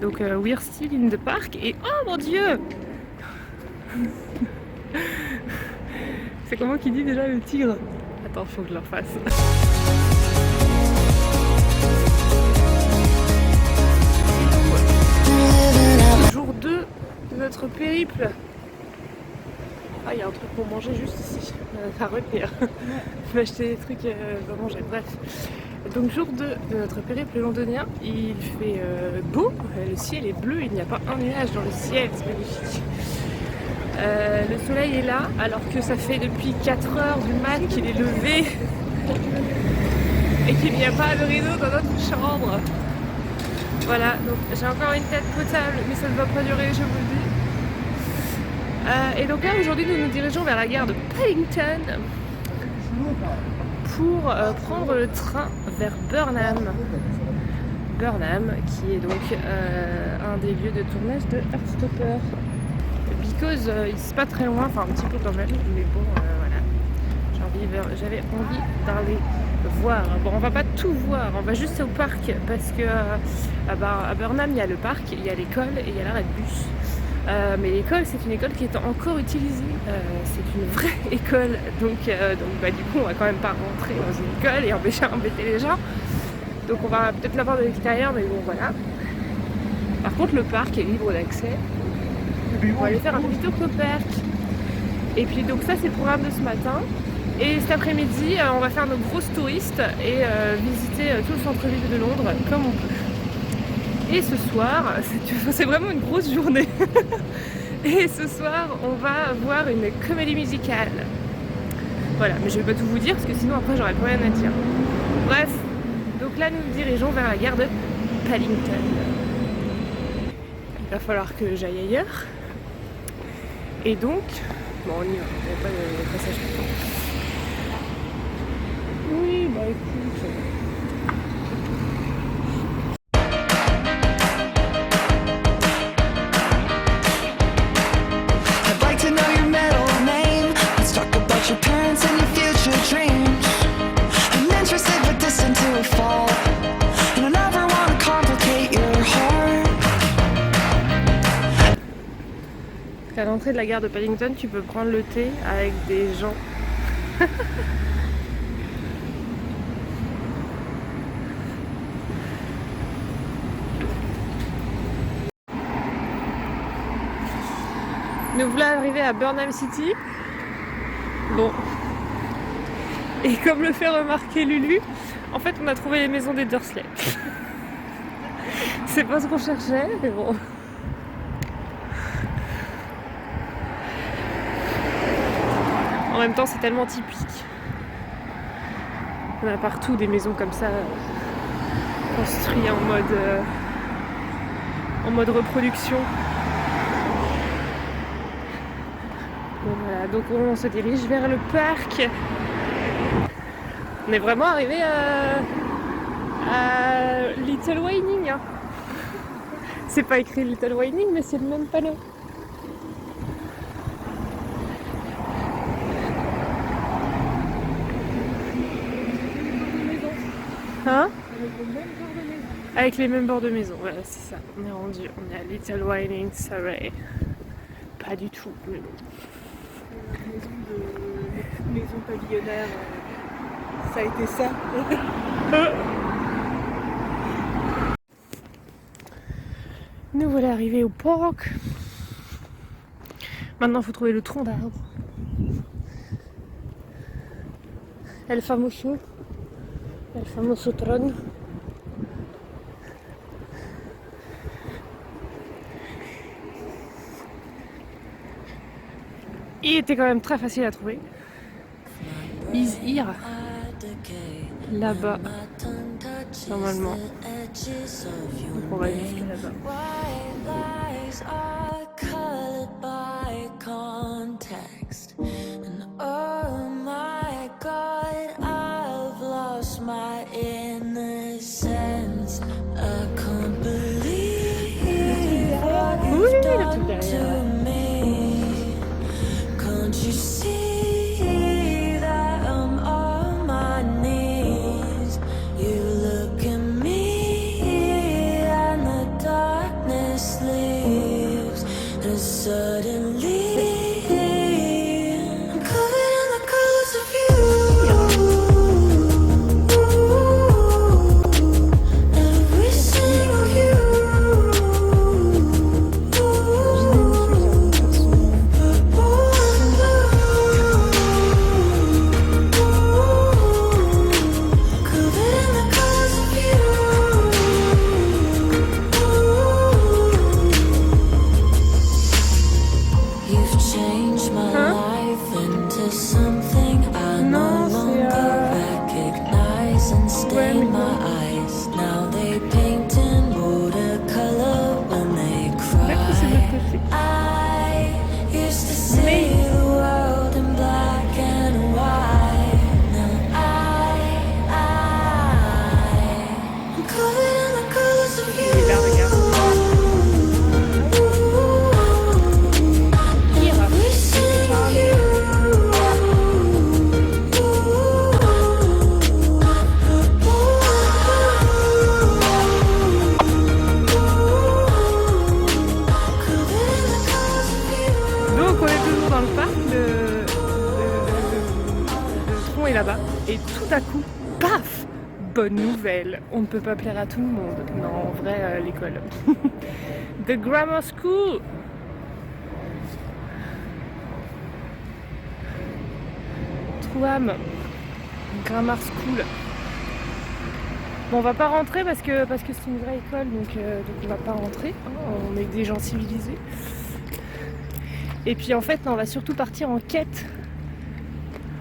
Donc we're still in the park et oh mon dieu. C'est comment qu'il dit déjà le tigre? Attends, faut que je le refasse. Jour 2 de notre périple. Ah, il y a un truc pour manger juste ici, à retenir. On va acheter des trucs à manger, bref. Donc jour 2 de notre périple londonien, il fait beau, le ciel est bleu, il n'y a pas un nuage dans le ciel, c'est magnifique. Le soleil est là, alors que ça fait depuis 4 heures du mat qu'il est levé et qu'il n'y a pas de rideau dans notre chambre. Voilà, donc j'ai encore une tête potable, mais ça ne va pas durer, je vous le dis. Et donc là, aujourd'hui, nous nous dirigeons vers la gare de Paddington pour prendre le train vers Burnham. Burnham, qui est donc un des lieux de tournage de Heartstopper. Because c'est pas très loin, enfin un petit peu quand même, mais bon, voilà. J'avais envie d'aller voir. Bon, on va pas tout voir, on va juste au parc parce que à Burnham, il y a le parc, il y a l'école et il y a l'arrêt de bus. Mais l'école, c'est une école qui est encore utilisée. C'est une vraie école, donc bah, du coup, on va quand même pas rentrer dans une école et embêter les gens. Donc on va peut-être la voir de l'extérieur, mais bon, voilà. Par contre, le parc est libre d'accès. On va aller faire un petit tour au parc. Et puis donc ça, c'est le programme de ce matin. Et cet après-midi, on va faire nos grosses touristes et visiter tout le centre-ville de Londres comme on peut. Et ce soir, c'est vraiment une grosse journée. Et ce soir, on va voir une comédie musicale. Voilà, mais je vais pas tout vous dire parce que sinon après j'aurais plus rien à dire. Bref, donc là nous nous dirigeons vers la gare de Paddington. Il va falloir que j'aille ailleurs. Et donc, bon on y va, il n'y a pas de passage tout le temps. Oui, bah écoute. À l'entrée de la gare de Paddington, tu peux prendre le thé avec des gens. Nous voilà arrivés à Burnham City. Bon. Et comme le fait remarquer Lulu, en fait on a trouvé les maisons des Dursley. C'est pas ce qu'on cherchait, mais bon. En même temps, c'est tellement typique. On a partout des maisons comme ça, construites en mode reproduction. Donc voilà, donc on se dirige vers le parc. On est vraiment arrivé à Little Wayning. Hein. C'est pas écrit Little Wayning, mais c'est le même panneau. Hein? Avec les mêmes bords de maison, voilà, c'est ça. On est rendu, on est à Little Wayning, Surrey. Pas du tout, mais bon. Maison pavillonnaire, ça a été ça. Nous voilà arrivés au parc. Maintenant, il faut trouver le tronc d'arbre. El famoso tron. Il était quand même très facile à trouver. Is here. Là-bas. Normalement. Donc on va jusqu'à là-bas. Oui, le truc derrière. Et tout à coup, paf! Bonne nouvelle, on ne peut pas plaire à tout le monde. Non, en vrai, l'école. The Grammar School. Trouham, Grammar School. Bon, on va pas rentrer parce que c'est une vraie école, donc on va pas rentrer. On est des gens civilisés. Et puis en fait, on va surtout partir en quête.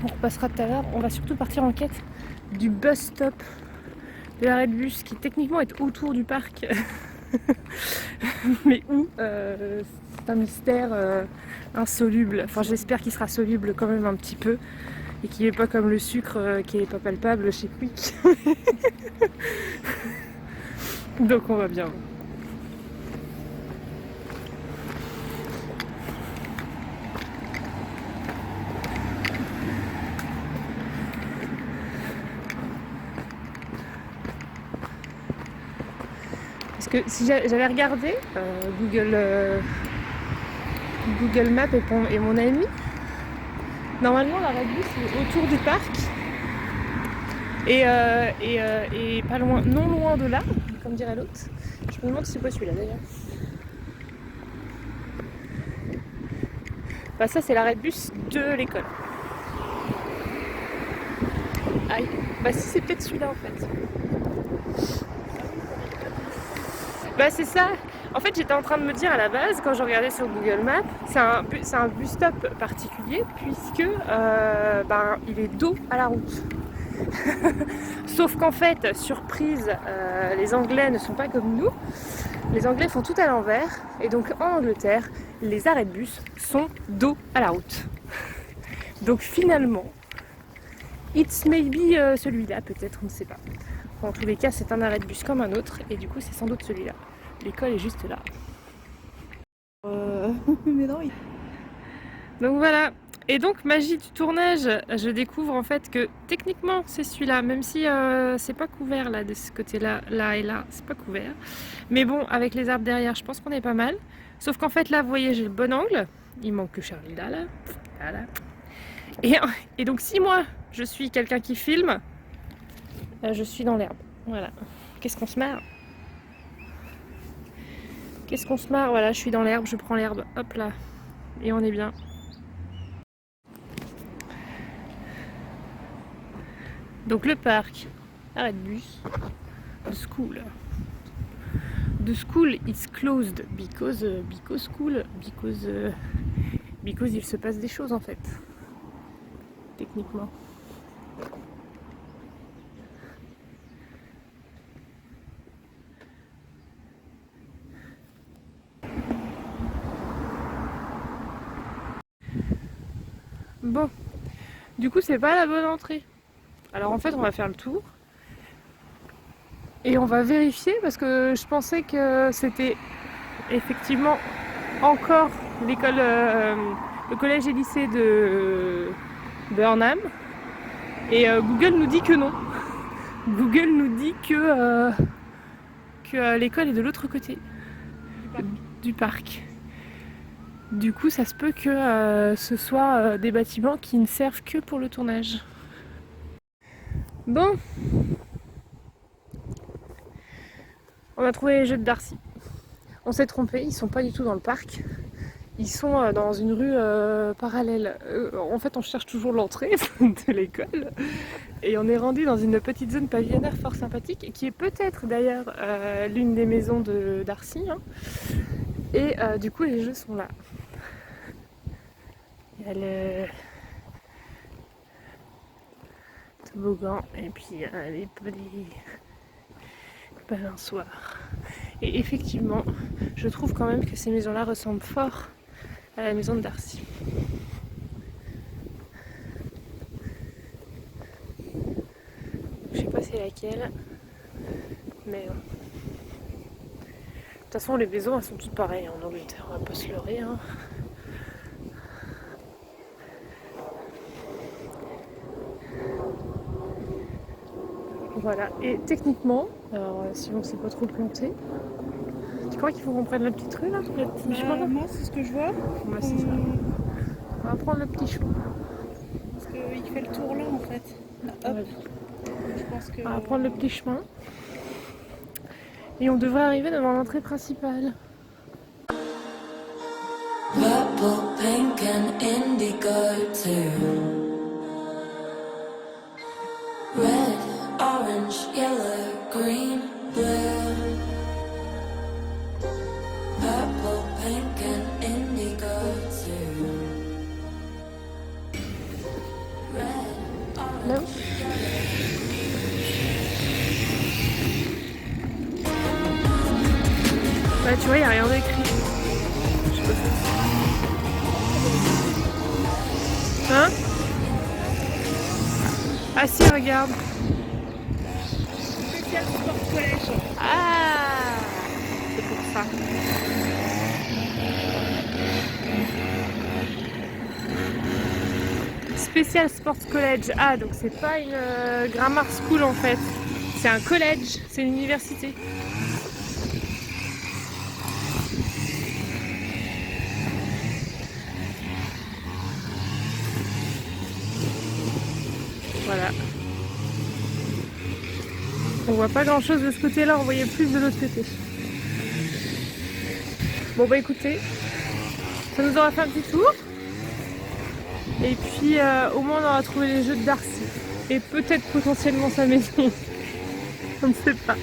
On repassera tout à l'heure. On va surtout partir en quête du bus stop de l'arrêt de bus qui techniquement est autour du parc. Mais où c'est un mystère insoluble. Enfin, j'espère qu'il sera soluble quand même un petit peu et qu'il n'est pas comme le sucre qui n'est pas palpable chez Quick. Donc on va bien. Parce que si j'avais regardé Google Maps et mon ami, normalement l'arrêt de bus est autour du parc et pas loin, non loin de là, comme dirait l'autre. Je me demande si c'est pas celui-là d'ailleurs. Bah ça c'est l'arrêt de bus de l'école. Aïe, bah si c'est peut-être celui-là en fait. Bah c'est ça. En fait j'étais en train de me dire à la base quand je regardais sur Google Maps, c'est un bus stop particulier puisque il est dos à la route. Sauf qu'en fait, surprise, les Anglais ne sont pas comme nous. Les Anglais font tout à l'envers et donc en Angleterre, les arrêts de bus sont dos à la route. Donc finalement, it's maybe celui-là peut-être, on ne sait pas. En tous les cas, c'est un arrêt de bus comme un autre et du coup, c'est sans doute celui-là. L'école est juste là. Mais non, Donc voilà. Et donc, magie du tournage, je découvre en fait que techniquement c'est celui-là, même si c'est pas couvert là de ce côté-là, là et là, c'est pas couvert. Mais bon, avec les arbres derrière, je pense qu'on est pas mal. Sauf qu'en fait là, vous voyez, j'ai le bon angle. Il manque que Charlie là. Et donc si moi, je suis quelqu'un qui filme, je suis dans l'herbe. Voilà. Qu'est-ce qu'on se marre? Qu'est-ce qu'on se marre? Voilà, je suis dans l'herbe, je prends l'herbe. Hop là. Et on est bien. Donc le parc, arrêt de bus, the school. The school is closed because il se passe des choses en fait, techniquement. Bon, du coup c'est pas la bonne entrée. Alors en fait on va faire le tour et on va vérifier parce que je pensais que c'était effectivement encore l'école, le collège et lycée de Burnham et Google nous dit que non. Google nous dit que l'école est de l'autre côté du parc. Du coup ça se peut que ce soit des bâtiments qui ne servent que pour le tournage. Bon, on a trouvé les jeux de Darcy. On s'est trompé, ils sont pas du tout dans le parc. Ils sont dans une rue parallèle. En fait, on cherche toujours l'entrée de l'école. Et on est rendu dans une petite zone pavillonnaire fort sympathique, qui est peut-être d'ailleurs l'une des maisons de Darcy. Hein. Et du coup, les jeux sont là. Il y a le toboggan et puis les balançoires. Et effectivement, je trouve quand même que ces maisons-là ressemblent fort à la maison de Darcy. Je sais pas c'est laquelle, mais de toute façon les maisons elles sont toutes pareilles en Angleterre, on va pas se leurrer. Hein. Voilà, et techniquement, alors si on s'est pas trop planté, tu crois qu'il faut qu'on prenne la petite rue là, le petit chemin? Moi c'est ce que je vois. Moi c'est ça. On va prendre le petit chemin. Parce qu'il fait le tour là en fait. Là, hop. Je pense que... On va prendre le petit chemin. Et on devrait arriver devant l'entrée principale. Purple, pink and indigo too. Red, orange, yellow, green, blue. Purple, pink and indigo too. Red, orange, Là. Bah tu vois, il n'y a rien d'écrit. Je sais pas ce que c'est. Hein? Ah si, regarde. Spécial sport collège. Ah, c'est pour ça. Special Sports College. Ah, donc c'est pas une grammar school en fait. C'est un collège, c'est une université. Voilà. On voit pas grand chose de ce côté-là, on voyait plus de l'autre côté. Bon bah écoutez, ça nous aura fait un petit tour. Et puis au moins on aura trouvé les jeux de Darcy. Et peut-être potentiellement sa maison. On ne sait pas.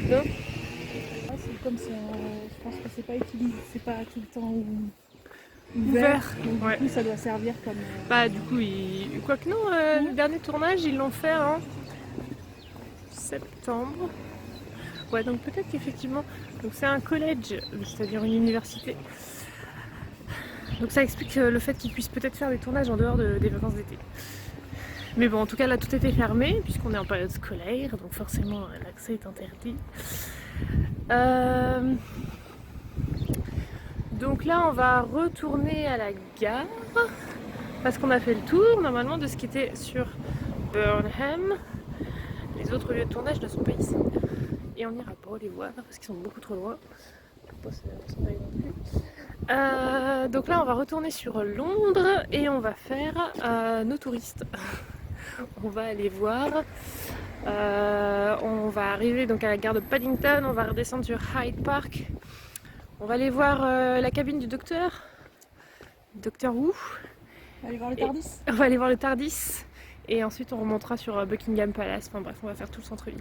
Donc, C'est comme ça, je pense que c'est pas utilisé, c'est pas tout le temps ouvert. Donc, Ouais. du coup, ça doit servir comme... Bah du coup, quoique non, le dernier tournage, ils l'ont fait en septembre. Ouais, donc peut-être qu'effectivement, donc c'est un collège, c'est-à-dire une université. Donc ça explique le fait qu'ils puissent peut-être faire des tournages en dehors des vacances d'été. Mais bon, en tout cas, là, tout était fermé, puisqu'on est en période scolaire, donc forcément, l'accès est interdit. Donc là, on va retourner à la gare, parce qu'on a fait le tour, normalement, de ce qui était sur Burnham. Les autres lieux de tournage ne sont pas ici. Et on n'ira pas les voir, parce qu'ils sont beaucoup trop loin. Pas non plus. Donc là, on va retourner sur Londres, et on va faire nos touristes. On va aller voir. On va arriver donc à la gare de Paddington, on va redescendre sur Hyde Park. On va aller voir la cabine du docteur. Docteur Who. On va aller voir le Tardis. On va aller voir le Tardis. Et ensuite on remontera sur Buckingham Palace. Enfin bref, on va faire tout le centre-ville.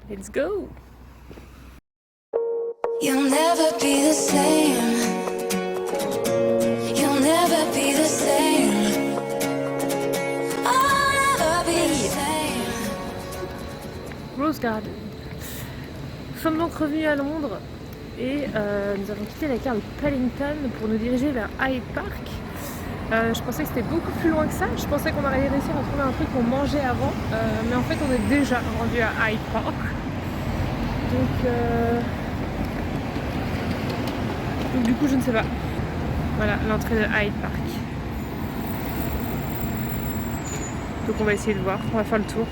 Let's go! You'll never be the same. You'll never be the same. I'll never be the same. Rose Garden. Nous sommes donc revenus à Londres et nous avons quitté la gare de Paddington pour nous diriger vers Hyde Park. Je pensais que c'était beaucoup plus loin que ça. Je pensais qu'on allait réussir à trouver un truc pour manger avant, mais en fait on est déjà rendu à Hyde Park. Donc du coup je ne sais pas. Voilà l'entrée de Hyde Park. Donc on va essayer de voir, on va faire le tour.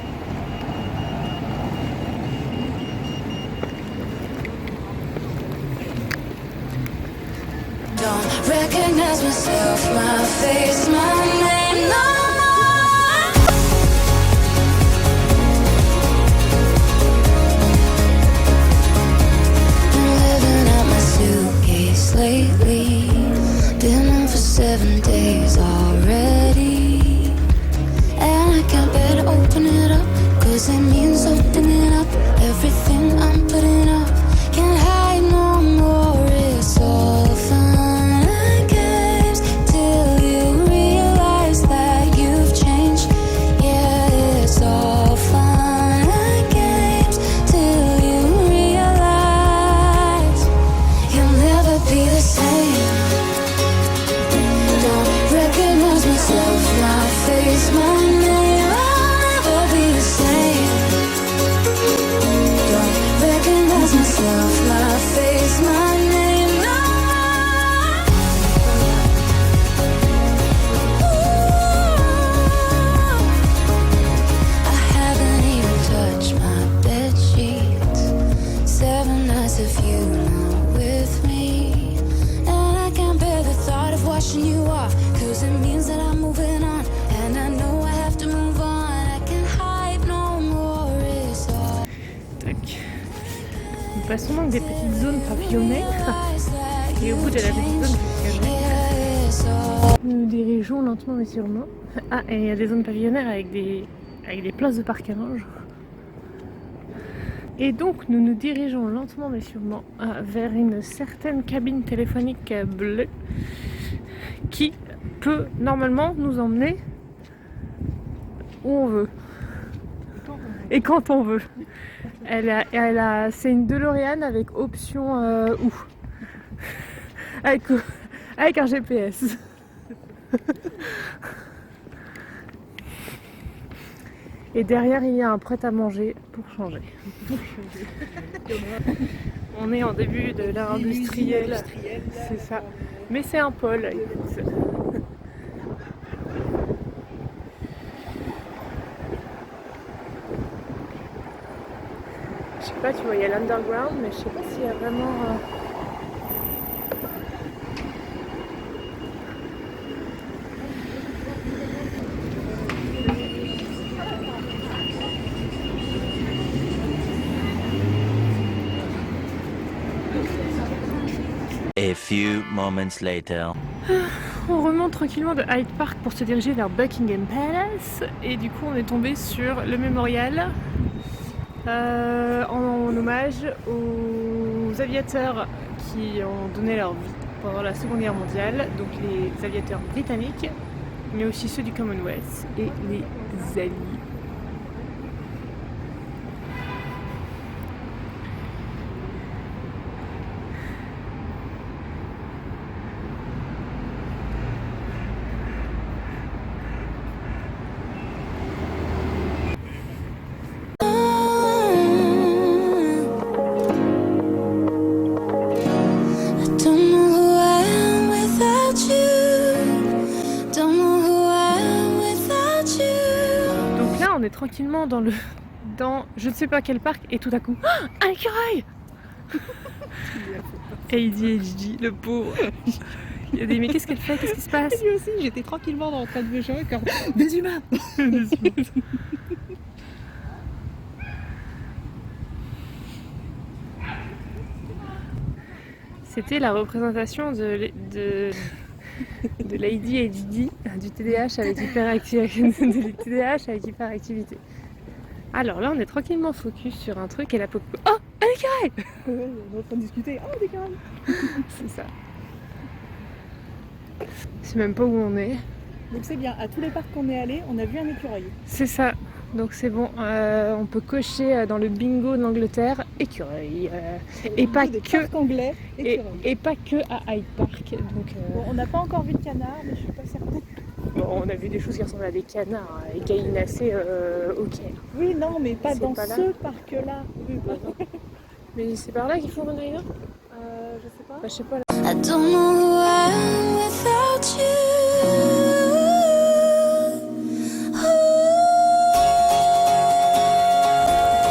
Don't recognize myself, my face, my name, no more. Been living out my suitcase lately. Been on for 7 days already. And I can't bear to open it up, 'cause it means opening up everything I'm putting up. Can't hide no more, it's all fun and games till you realize sense of you not with me. And I can't bear the thought of washing you off, cause it means that I'm moving on. And I know I have to move on. I can hide no more, it's all. Tac. Nous passons donc des petites zones pavillonnaires. Et au bout de la petite zone pavillonnaire, nous nous dirigeons lentement mais sûrement. Ah, et il y a des zones pavillonnaires avec des places de parking. Et donc nous nous dirigeons lentement mais sûrement vers une certaine cabine téléphonique bleue qui peut normalement nous emmener où on veut et quand on veut. C'est une DeLorean avec option où avec un GPS. Et derrière il y a un prêt-à-manger pour changer. On est en début de l'ère industrielle, c'est ça. Mais c'est un pôle. Je sais pas, tu vois, il y a l'underground, mais je sais pas s'il y a vraiment... A few moments later. On remonte tranquillement de Hyde Park pour se diriger vers Buckingham Palace et du coup on est tombé sur le mémorial en hommage aux aviateurs qui ont donné leur vie pendant la Seconde Guerre mondiale, donc les aviateurs britanniques mais aussi ceux du Commonwealth et les Alliés. Tranquillement dans je ne sais pas quel parc et tout à coup un écureuil. ADHD, le pauvre. Il a dit mais qu'est-ce qu'elle fait, qu'est-ce qui se passe? Lui aussi, j'étais tranquillement en train de me jouer comme des humains. C'était la représentation de l'ADHD, du TDAH avec hyperactivité. Alors là, on est tranquillement focus sur un truc et la pop. Oh, un écureuil! On est en train de discuter. Oh, des carrés. C'est ça. Je sais même pas où on est. Donc c'est bien, à tous les parcs qu'on est allé, on a vu un écureuil. C'est ça. Donc c'est bon, on peut cocher dans le bingo d'Angleterre écureuil. Et pas que anglais, et pas que à Hyde Park. Donc bon, on n'a pas encore vu de canard, mais je suis pas certaine. Bon, on a vu des choses qui ressemblent à des canards et gallinacés au Caire. Oui, non, mais pas dans pas ce parc-là. Oui, bon. Mais c'est par là qu'ils font Rhode Island? Je sais pas. Bah, je sais pas. I don't know who I am without you.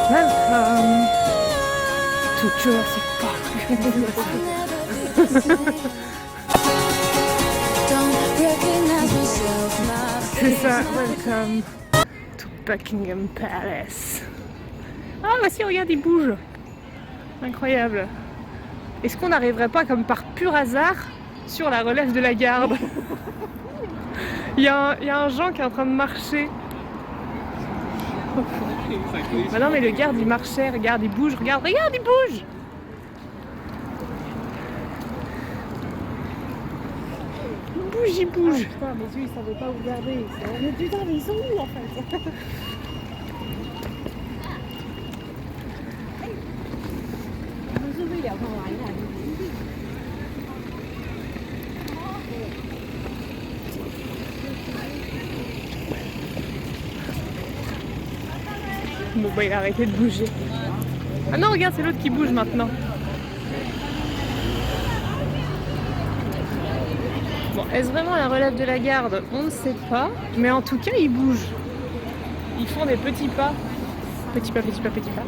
Welcome to Jurassic Park. Don't recognize myself, my C'est ça, welcome to Buckingham Palace. Ah bah si, regarde, il bouge. Incroyable. Est-ce qu'on n'arriverait pas comme par pur hasard sur la relève de la garde? Il y a un Jean qui est en train de marcher. Bah non mais le garde il marchait, regarde il bouge, regarde il bouge. Il bouge. Ah, putain, mes yeux ils savaient pas où regarder. Mais putain, mais ils sont où en fait? Bon bah il a arrêté de bouger. Ah non regarde c'est l'autre qui bouge maintenant. Bon est-ce vraiment la relève de la garde? On ne sait pas. Mais en tout cas ils bougent. Ils font des petits pas. Petits pas, petits pas, petits pas.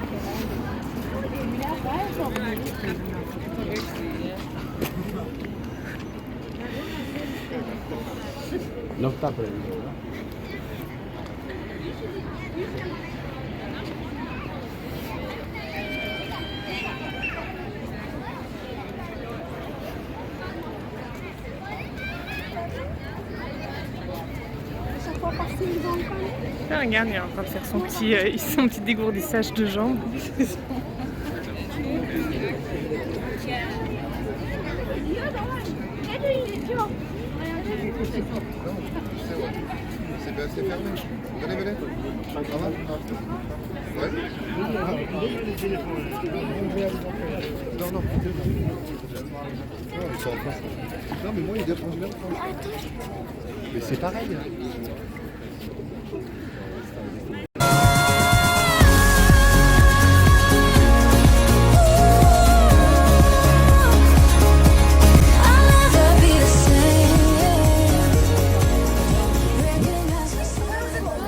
No está prendido, ¿verdad? Là, regarde, il est en train de faire son petit dégourdissage de jambes. C'est assez fermé. Venez, venez. Ça va? Ouais. Non, non. Ils sont en face. Non, mais moi, ils dépendent bien. Mais c'est pareil.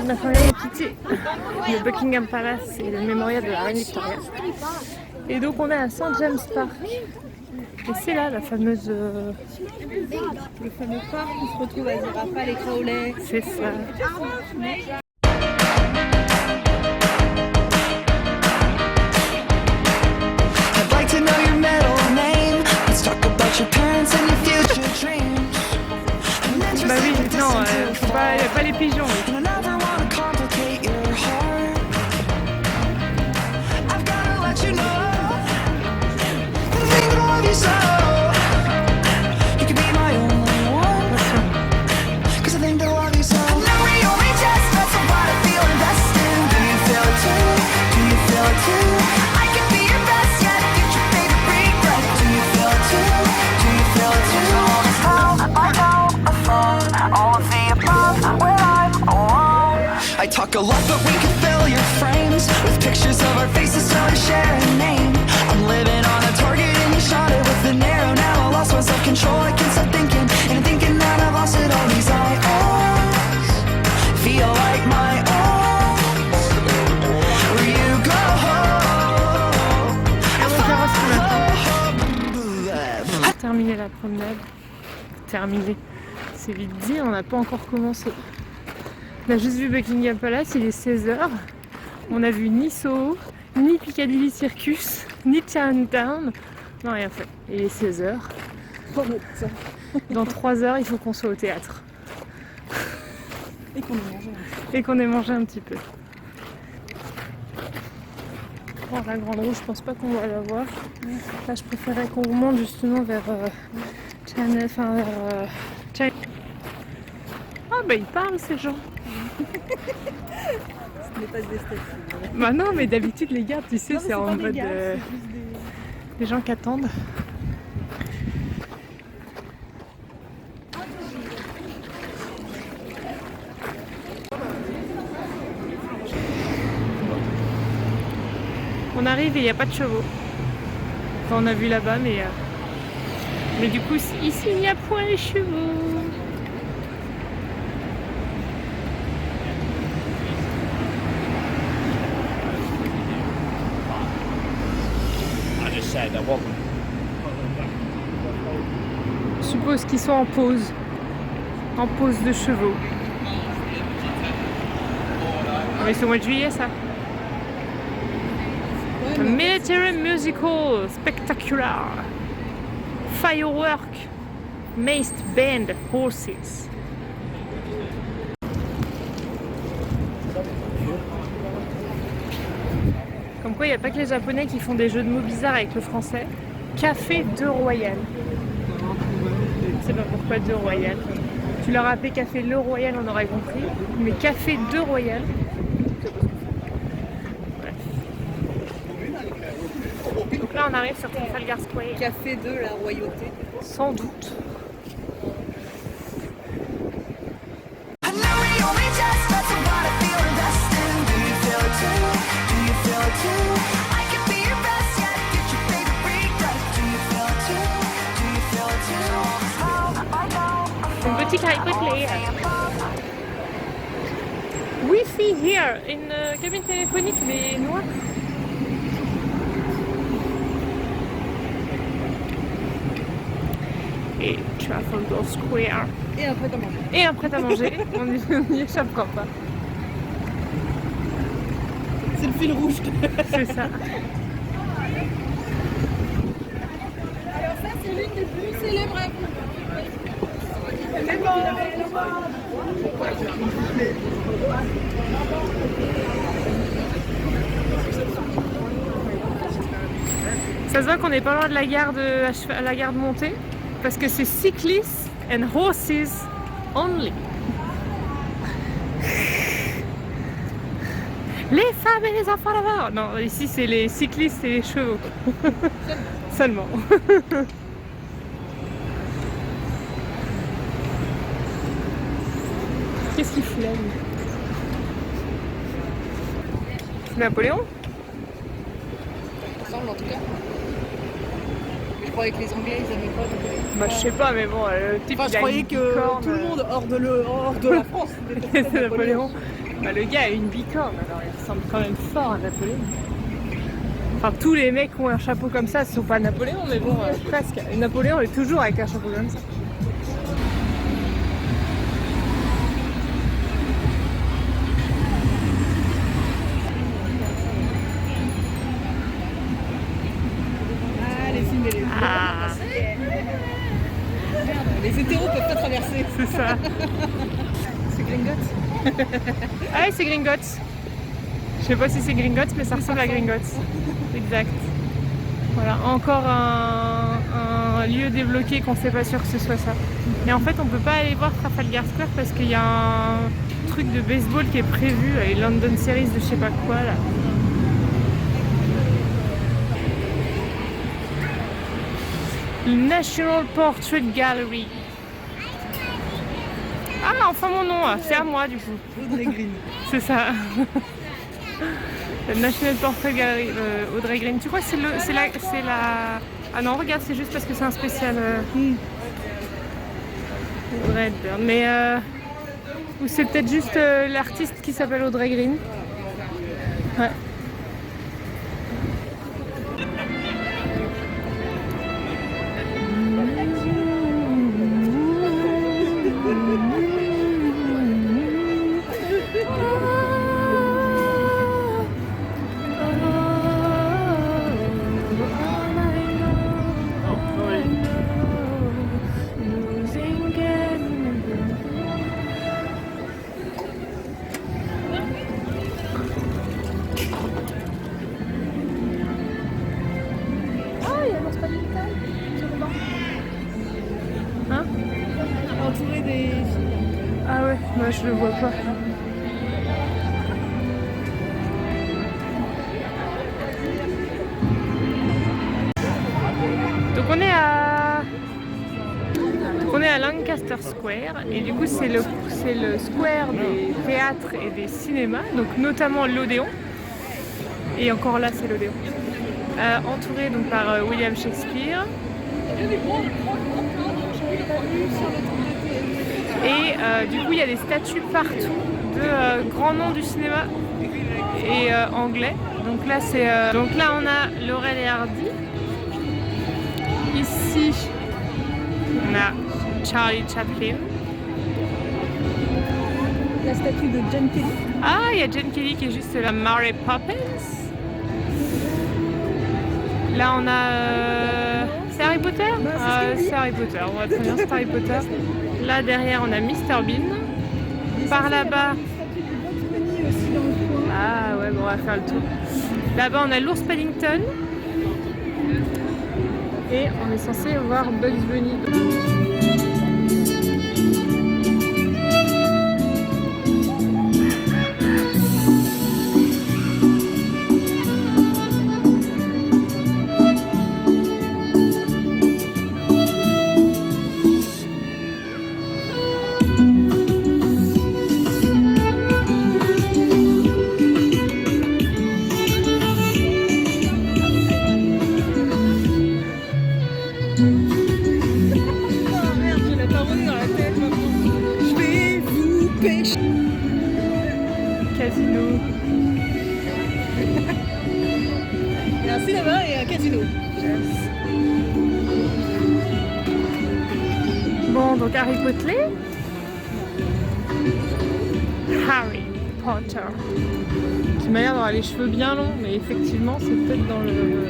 On a quand même quitté le Buckingham Palace et le mémorial de la reine Victoria. Et donc on est à St James Park. Et c'est là la fameuse... Le fameux parc où se retrouve à Zirafal et Crowley. C'est ça. I'd like to know your middle name. Let's talk about your parents and your future dreams. Bah oui, non, il n'y a pas les pigeons. And I never want to complicate your heart. I've got to let you know the thing I love you so. You can be my only one. Cause I think I love you so. I know we only just met, so why I feel invested. Do you feel it too? Do you feel it too? I can be your best yet, get your favorite regret. Do you feel it too? Do you feel it too? All this time I don't affirm all of the above when I'm alone. I talk a lot, but we can fill your frames with pictures of our faces, so we share a name. I'm living on a target and you shot it with an arrow. Now I lost my self-control, I can't stop thinking, and I'm thinking that I've lost it all. These eyes feel like my own. Where you go, Terminer la promenade. Terminé. C'est vite dit, on n'a pas encore commencé. On a juste vu Buckingham Palace, il est 16h. On a vu ni Soho, ni Piccadilly Circus, ni Chinatown. Non, rien fait. Il est 16h. Dans 3 heures, il faut qu'on soit au théâtre. Et qu'on ait mangé un petit Et qu'on ait mangé un petit peu. Bon, la Grande Roue, je pense pas qu'on va la voir. Là, je préférais qu'on remonte justement vers China, enfin vers China. Ah bah ils parlent ces gens. Ce n'est pas des statues. Bah non, mais d'habitude les gardes, tu sais, c'est en mode les gens qui attendent. On arrive et il n'y a pas de chevaux. Enfin, on a vu là-bas, mais du coup, ici, il n'y a point les chevaux. Je suppose qu'ils sont en pause de chevaux. Mais c'est au mois de juillet, ça. A military musical spectacular. Firework, maced band, horses. Comme quoi, il n'y a pas que les Japonais qui font des jeux de mots bizarres avec le français. Café de Royal. Je sais pas pourquoi de Royal. Tu leur as appelé Café Le Royal, on aurait compris. Mais Café de Royal. Bref. Donc là, on arrive sur Trafalgar Square. Café de la royauté. Sans doute. I know we only just met, so why I feel invested. Do you feel it too? Do you feel it too? I can be your best yet, get your favorite regret. Do you feel it too? Do you feel it too? I know. Une boutique Harry Potter. Wi-Fi here, une cabine téléphonique mais noire. Et tu Trafalgar Square. Et un prêt à manger. Et un prêt à manger, on n'y échappera pas. C'est le fil rouge. C'est ça. Alors ça, c'est l'une des plus célèbres. Ça se voit qu'on est pas loin de la gare la gare de montée parce que c'est cyclists and horses only. Les femmes et les enfants là-bas. Non, ici c'est les cyclistes et les chevaux. Seulement. Qu'est-ce qu'il fout là lui? C'est Napoléon? Ça ressemble en tout cas. Mais je croyais que les Anglais ils aimaient pas Napoléon. Bah je sais pas mais bon, le type Enfin, il je a croyais une que bicorne, tout le monde hors de la France détestait c'est Napoléon. Bah, le gars a une bicorne, alors il ressemble quand même fort à Napoléon. Enfin, tous les mecs qui ont un chapeau comme ça, ce sont pas Napoléon, mais bon, presque. Et Napoléon est toujours avec un chapeau comme ça. Ah, les films et les Ah, Les hétéros peuvent pas traverser. c'est ça. C'est Gringotts. Ah ouais, c'est Gringotts. Je sais pas si c'est Gringotts, mais ça ressemble à Gringotts. Exact. Voilà, encore un lieu débloqué qu'on sait pas sûr que ce soit ça. Et en fait, on peut pas aller voir Trafalgar Square parce qu'il y a un truc de baseball qui est prévu à une London Series de je sais pas quoi là. Le National Portrait Gallery. Ah, enfin mon nom, c'est à moi du coup. Audrey Green. C'est ça. Le National Portrait Gallery, Audrey Green. Tu crois que c'est la... Ah non, regarde, c'est juste parce que c'est un spécial Audrey Hepburn. Mais ou c'est peut-être juste l'artiste qui s'appelle Audrey Green. Ouais. Hein? Entouré des filles. Ah ouais, moi je le vois pas. Donc on est à Lancaster Square et du coup c'est le square des théâtres et des cinémas, donc notamment l'Odéon. Et encore là c'est l'Odéon. Entouré donc par William Shakespeare. Et du coup il y a des statues partout de grands noms du cinéma et anglais. Donc là on a Laurel et Hardy. Ici on a Charlie Chaplin. La statue de Jane Kelly. Ah, il y a Jane Kelly qui est juste là. Mary Poppins. Là on a... c'est Harry Potter? C'est Harry Potter, ouais, très bien, c'est Harry Potter. Là derrière on a Mr Bean. Par là-bas... Ah ouais, bon, on va faire le tour. Là-bas on a l'ours Paddington. Et on est censé voir Bugs Bunny. Casino. Il y a un cinéma et un casino. Bon, donc Harry Potter. Harry Potter. Qui m'a l'air d'avoir les cheveux bien longs, mais effectivement, c'est peut-être dans le...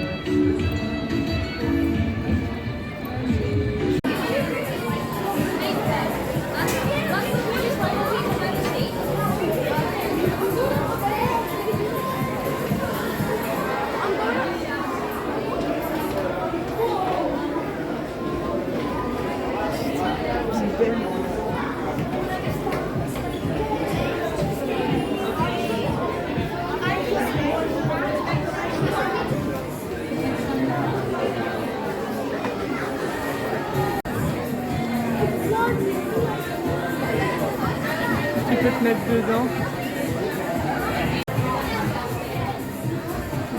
Tu peux te mettre dedans.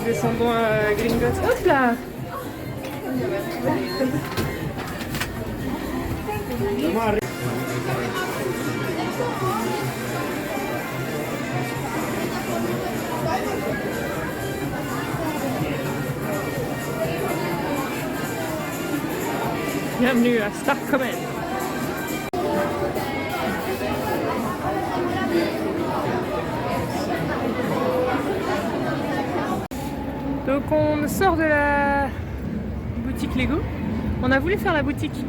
Descendons à Gringotts. Hop là! Bienvenue à Star Command. Donc on sort de la boutique Lego. On a voulu faire la boutique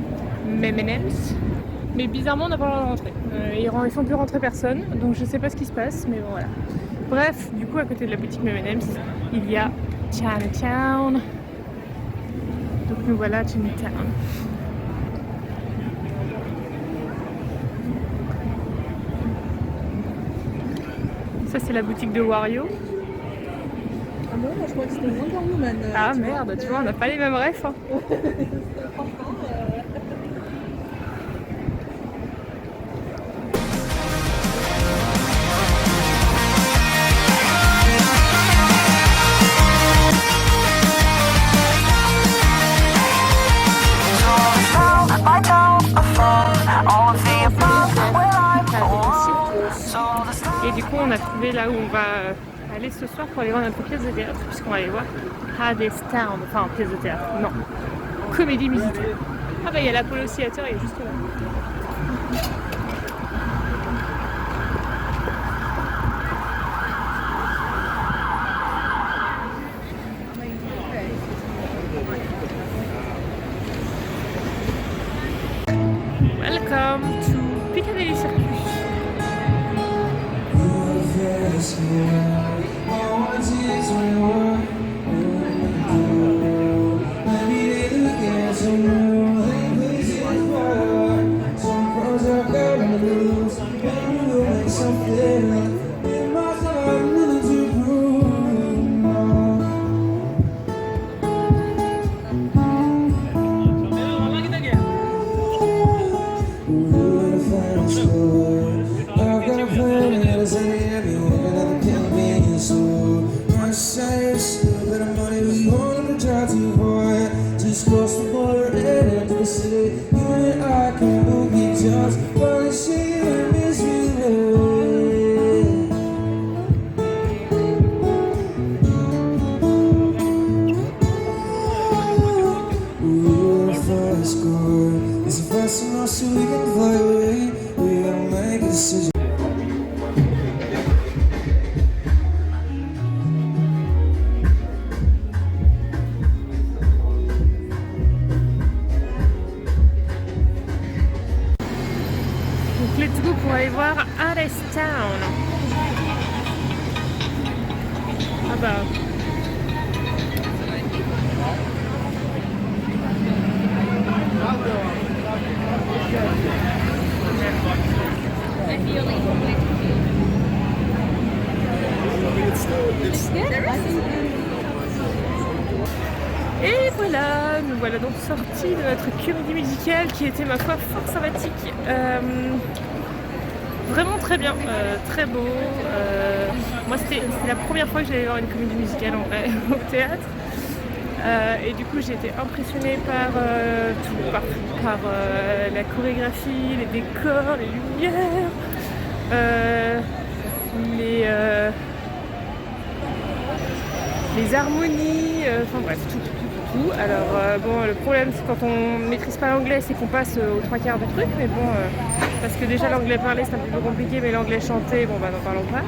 M&M's, mais bizarrement on n'a pas le droit de rentrer. Ils font plus rentrer personne, donc je sais pas ce qui se passe, mais bon voilà. Bref, du coup à côté de la boutique M&M's, il y a Chinatown. Donc nous voilà à Chinatown. Ça c'est la boutique de Wario. Ah non, moi je crois que c'était Wonder Woman. Ah merde, tu vois, on n'a pas les mêmes refs. Hein. Et du coup, on a trouvé là où on va aller ce soir pour aller voir notre pièce de théâtre, puisqu'on va aller voir Hadestown, enfin pièce de théâtre, non, comédie musicale. Ah bah il y a l'Apollo Theater, il est juste là. Welcome to Piccadilly Circus. Just cross the border and into the city. You and I can both be just while I see you and miss you there. We're fine score. It's a fast enough so we can fly away. We gotta make a decision. Let's go pour aller voir Hadestown. Ah bah. Et voilà, nous voilà donc sortis de notre comédie musicale qui était ma foi fort sympathique. Vraiment très bien, très beau. Moi c'était la première fois que j'allais voir une comédie musicale en vrai au théâtre. Et du coup j'ai été impressionnée par tout, par la chorégraphie, les décors, les lumières, les harmonies, enfin bref, tout. coup. Alors bon, le problème c'est quand on maîtrise pas l'anglais, c'est qu'on passe aux 3/4 du truc, mais bon, parce que déjà l'anglais parlé c'est un petit peu compliqué, mais l'anglais chanté, bon bah n'en parlons pas.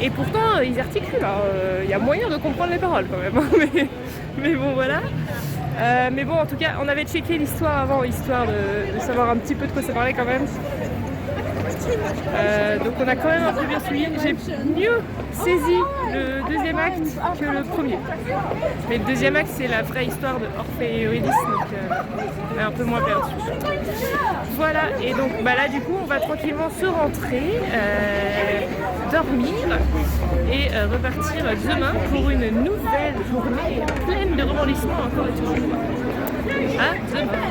Et pourtant ils articulent, il y a moyen de comprendre les paroles quand même, mais bon voilà. Mais bon, en tout cas, on avait checké l'histoire avant, histoire de savoir un petit peu de quoi ça parlait quand même. Donc on a quand même un peu bien suivi. J'ai mieux saisi le deuxième acte que le premier. Mais le deuxième acte, c'est la vraie histoire de Orphée et Eurydice, donc on est un peu moins perdu. Voilà, et donc bah là du coup, on va tranquillement se rentrer, dormir et repartir demain pour une nouvelle journée pleine de rebondissements encore et toujours. À demain.